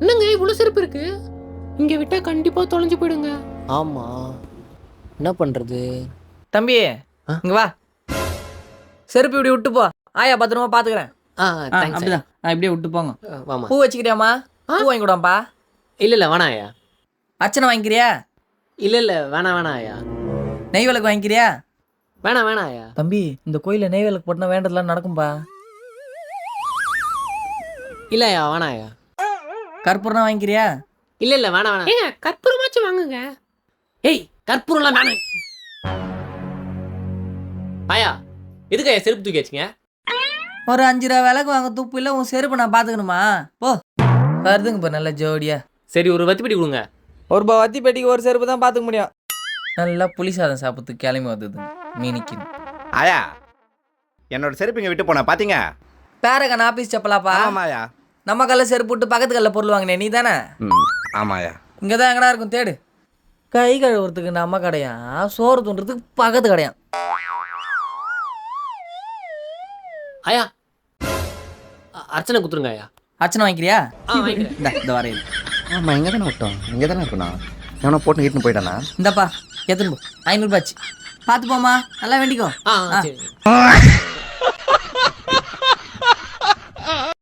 என்னங்க இவ்வளவு செருப்பு இருக்கு? இங்க விட்டா கண்டிப்பா தொலைஞ்சு போயிடுங்க. ஆமா, என்ன பண்றது? தம்பி இங்க வா, செருப்பு இப்படி விட்டு போ, ஆயா பத்திரமா பாத்துக்கிறேன். தேங்க்ஸ். அப்படிதான் இப்படியே விட்டு போங்க. வாமா. பூ வச்சுக்கிறியாமா? பூ வாங்கி கூடாப்பா. இல்ல வேணாம் ஐயா. அர்ச்சனை வாங்கிக்கிறியா? இல்ல வேணாம் ஐயா. நெய் விளக்கு வாங்கிக்கிறியா? வேணாம் ஐயா. தம்பி இந்த கோயில நெய் விளக்கு போட்டுனா வேண்டதெல்லாம் நடக்கும்பா. இல்ல ஐயா, வேணாம் ஐயா. கற்பூரம் வாங்கிக்கிறியா? இல்ல வேணாம். ஏங்க கற்பூரமாச்சும் வாங்குங்க. ஏய், கற்பூரம்லாம் வேணாம். ஐயா, எதுக்கு ஐயா செருப்பு தூக்கி வச்சிங்க? ஒரு 5 ரூபா விளக்கு வாங்க துப்பு இல்லை, உன் செருப்பு நான் பார்த்துக்கணுமா? போ வருதுங்க இப்போ நல்ல ஜோடியா. சரி, ஒரு வத்தி பெட்டி கொடுங்க. ஒரு ரூபா வத்தி பெட்டிக்கு ஒரு செருப்பு தான் பார்த்துக்க முடியும். நல்லா புளி சாதம் சாப்பிட்றதுக்கு கிளம்பி வந்தது மீனிக்கின்னு. ஆயா, என்னோட செருப்பு இங்கே விட்டு போன பார்த்தீங்க? பேரகன் ஆபீஸ் செப்பலாப்பா. ஆமாயா. நம்ம கல்ல செருப்பு விட்டு பக்கத்து கல்ல பொருள் வாங்கினே நீ தானே? ஆமாயா. இங்கே தான் எங்கடா இருக்கும் தேடு. கை கழுவுறதுக்கு நம்ம கடையா, சோறு தூண்டுறதுக்கு பக்கத்து கடையா. ஐயா, அர்ச்சனை குத்துருங்க ஐயா. அர்ச்சனை வாங்கிக்கிறியா? வாங்கிக்கிறேன். இந்த வரையில் ஆமாம், இங்கே தானே விட்டோம். இங்கே தானே இருக்கணும். எவனோ போட்டு கிட்டுன்னு போயிட்டானா? இந்தப்பா எத்தனை 500 ரூபாச்சு பார்த்து போமா, நல்லா வேண்டிக்கோ. சரி.